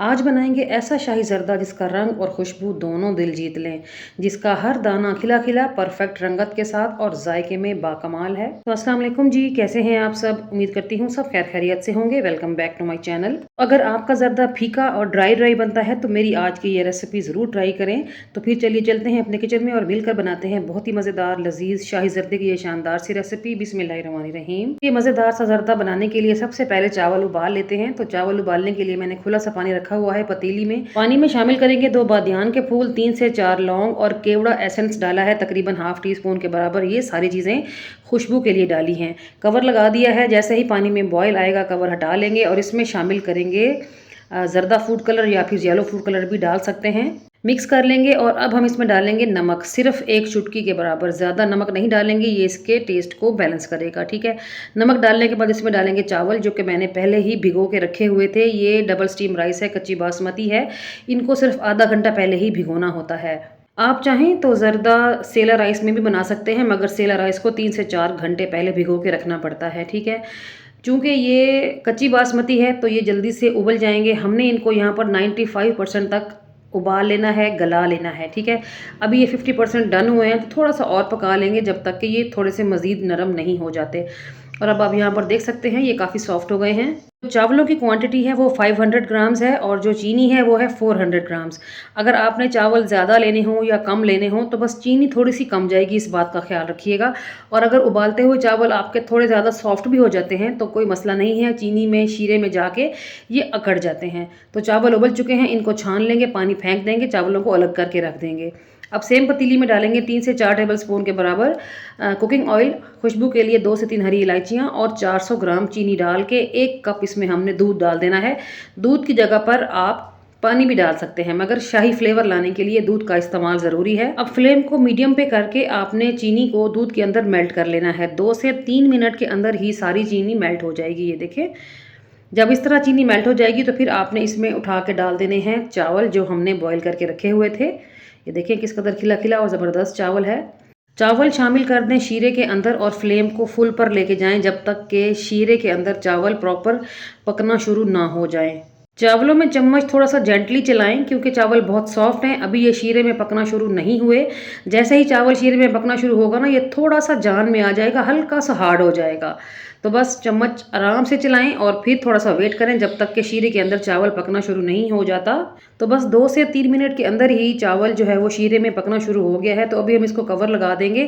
आज बनाएंगे ऐसा शाही जर्दा जिसका रंग और खुशबू दोनों दिल जीत लें, जिसका हर दाना खिला खिला परफेक्ट रंगत के साथ और जायके में बाकमाल है। तो अस्सलाम वालेकुम जी, कैसे हैं आप सब? उम्मीद करती हूँ सब खैर खैरियत से होंगे। Welcome back to my channel. अगर आपका जर्दा फीका और ड्राई ड्राई बनता है तो मेरी आज की ये रेसिपी ज़रूर ट्राई करें। तो फिर चलिए चलते हैं अपने किचन में और मिलकर बनाते हैं बहुत ही मज़ेदार लजीज शाही जर्दे की ये शानदार सी रेसिपी। बिस्मिल्लाहिर्रहमानिर्रहीम। ये मज़ेदार सा जर्दा बनाने के लिए सबसे पहले चावल उबाल लेते हैं। तो चावल उबालने के लिए मैंने खुला सा पानी रखा हुआ है पतीली में। पानी में शामिल करेंगे 2 बादियान के फूल, 3 से 4 लौंग और केवड़ा एसेंस डाला है तकरीबन हाफ टी स्पून के बराबर। ये सारी चीज़ें खुशबू के लिए डाली हैं। कवर लगा दिया है। जैसे ही पानी में बॉयल आएगा कवर हटा लेंगे और इसमें शामिल करेंगे ज़र्दा फूड कलर या फिर येलो फूड कलर भी डाल सकते हैं। मिक्स कर लेंगे और अब हम इसमें डालेंगे नमक, सिर्फ 1 चुटकी के बराबर। ज़्यादा नमक नहीं डालेंगे, ये इसके टेस्ट को बैलेंस करेगा, ठीक है। नमक डालने के बाद इसमें डालेंगे चावल जो कि मैंने पहले ही भिगो के रखे हुए थे। ये डबल स्टीम राइस है, कच्ची बासमती है। इनको सिर्फ आधा घंटा पहले ही भिगोना होता है। आप चाहें तो ज़र्दा सेला राइस में भी बना सकते हैं, मगर सेला राइस को 3 से 4 घंटे पहले भिगो के रखना पड़ता है, ठीक है। चूँकि ये कच्ची बासमती है तो ये जल्दी से उबल जाएंगे। हमने इनको यहाँ पर 95% तक उबाल लेना है, गला लेना है, ठीक है। अभी ये 50% डन हुए हैं तो थोड़ा सा और पका लेंगे जब तक कि ये थोड़े से मज़ीद नरम नहीं हो जाते। और अब आप यहाँ पर देख सकते हैं ये काफ़ी सॉफ्ट हो गए हैं। जो चावलों की क्वांटिटी है वो 500 ग्राम्स है और जो चीनी है वो है 400 ग्राम्स। अगर आपने चावल ज़्यादा लेने हों या कम लेने हों तो बस चीनी थोड़ी सी कम जाएगी, इस बात का ख्याल रखिएगा। और अगर उबालते हुए चावल आपके थोड़े ज़्यादा सॉफ्ट भी हो जाते हैं तो कोई मसला नहीं है, चीनी में शीरे में जाके ये अकड़ जाते हैं। तो चावल उबल चुके हैं, इनको छान लेंगे, पानी फेंक देंगे, चावलों को अलग करके रख देंगे। अब सेम पतीली में डालेंगे 3 से 4 टेबल स्पून के बराबर कुकिंग ऑयल, खुशबू के लिए 2 से 3 हरी इलायचियाँ और 400 ग्राम चीनी डाल के 1 कप इसमें हमने दूध डाल देना है। दूध की जगह पर आप पानी भी डाल सकते हैं, मगर शाही फ्लेवर लाने के लिए दूध का इस्तेमाल ज़रूरी है। अब फ्लेम को मीडियम पे करके आपने चीनी को दूध के अंदर मेल्ट कर लेना है। 2 से 3 मिनट के अंदर ही सारी चीनी मेल्ट हो जाएगी। ये देखें, जब इस तरह चीनी मेल्ट हो जाएगी तो फिर आपने इसमें उठा के डाल देने हैं चावल जो हमने बॉईल करके रखे हुए थे। ये देखें किस कदर खिला खिला और ज़बरदस्त चावल है। चावल शामिल कर दें शीरे के अंदर और फ्लेम को फुल पर लेके जाएं जब तक कि शीरे के अंदर चावल प्रॉपर पकना शुरू ना हो जाए। चावलों में चम्मच थोड़ा सा जेंटली चलाएं क्योंकि चावल बहुत सॉफ्ट हैं, अभी ये शीरे में पकना शुरू नहीं हुए। जैसे ही चावल शीरे में पकना शुरू होगा ना, ये थोड़ा सा जान में आ जाएगा, हल्का सा हार्ड हो जाएगा। तो बस चम्मच आराम से चलाएं और फिर थोड़ा सा वेट करें जब तक कि शीरे के अंदर चावल पकना शुरू नहीं हो जाता। तो बस 2 से 3 मिनट के अंदर ही चावल जो है वो शीरे में पकना शुरू हो गया है। तो अभी हम इसको कवर लगा देंगे,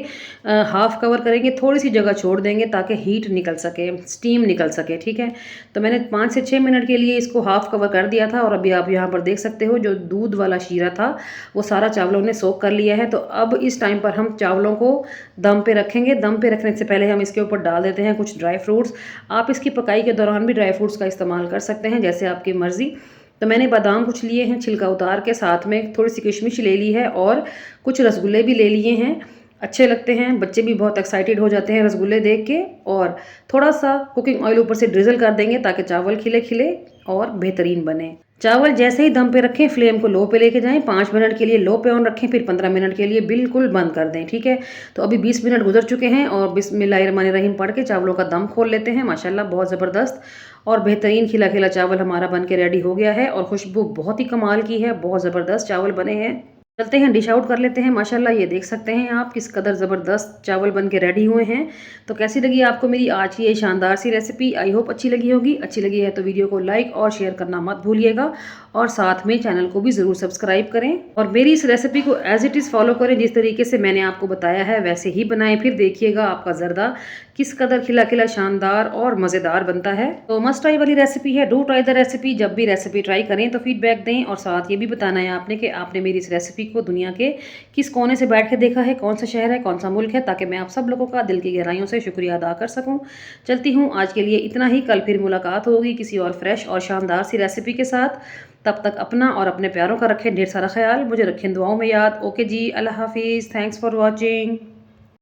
हाफ कवर करेंगे, थोड़ी सी जगह छोड़ देंगे ताकि हीट निकल सके, स्टीम निकल सके, ठीक है। तो मैंने 5 से 6 मिनट के लिए इसको हाफ कवर कर दिया था और अभी आप यहाँ पर देख सकते हो जो दूध वाला शीरा था वो सारा चावलों ने सोख कर लिया है। तो अब इस टाइम पर हम चावलों को दम पे रखेंगे। दम पे रखने से पहले हम इसके ऊपर डाल देते हैं कुछ ड्राई फ्रूट्स। आप इसकी पकाई के दौरान भी ड्राई फ्रूट्स का इस्तेमाल कर सकते हैं, जैसे आपकी मर्ज़ी। तो मैंने बादाम कुछ लिए हैं छिलका उतार के, साथ में थोड़ी सी किशमिश ले ली है और कुछ रसगुल्ले भी ले लिए हैं। अच्छे लगते हैं, बच्चे भी बहुत एक्साइटेड हो जाते हैं रसगुल्ले देख के। और थोड़ा सा कुकिंग ऑयल ऊपर से ड्रिजल कर देंगे ताकि चावल खिले खिले और बेहतरीन बने। चावल जैसे ही दम पे रखें फ्लेम को लो पे लेके जाएं, 5 मिनट के लिए लो पे ऑन रखें, फिर 15 मिनट के लिए बिल्कुल बंद कर दें, ठीक है। तो अभी 20 मिनट गुजर चुके हैं और बिस्मिल्लाहिर्रहमानिर्रहीम पढ़ के चावलों का दम खोल लेते हैं। माशाल्लाह बहुत ज़बरदस्त और बेहतरीन खिला खिला चावल हमारा बन के रेडी हो गया है और खुशबू बहुत ही कमाल की है, बहुत ज़बरदस्त चावल बने हैं। चलते हैं डिश आउट कर लेते हैं। माशाल्लाह ये देख सकते हैं आप किस कदर ज़बरदस्त चावल बन के रेडी हुए हैं। तो कैसी लगी आपको मेरी आज की ये शानदार सी रेसिपी? आई होप अच्छी लगी होगी। अच्छी लगी है तो वीडियो को लाइक और शेयर करना मत भूलिएगा और साथ में चैनल को भी ज़रूर सब्सक्राइब करें और मेरी इस रेसिपी को एज इट इज़ फॉलो करें। जिस तरीके से मैंने आपको बताया है वैसे ही बनाएं, फिर देखिएगा आपका जर्दा किस कदर खिला खिला शानदार और मज़ेदार बनता है। तो मस्ट ट्राई वाली रेसिपी है, डू ट्राई द रेसिपी। जब भी रेसिपी ट्राई करें तो फीडबैक दें और साथ ये भी बताना है आपने कि आपने मेरी इस रेसिपी को दुनिया के किस कोने से बैठ के देखा है, कौन सा शहर है, कौन सा मुल्क है, ताकि मैं आप सब लोगों का दिल की गहराइयों से शुक्रिया अदा कर सकूं। चलती हूँ आज के लिए इतना ही। कल फिर मुलाकात होगी किसी और फ्रेश और शानदार सी रेसिपी के साथ। तब तक अपना और अपने प्यारों का रखें ढेर सारा ख्याल, मुझे रखें दुआओं में याद। ओके जी, अल्लाह हाफिज़, थैंक्स फॉर वॉचिंग।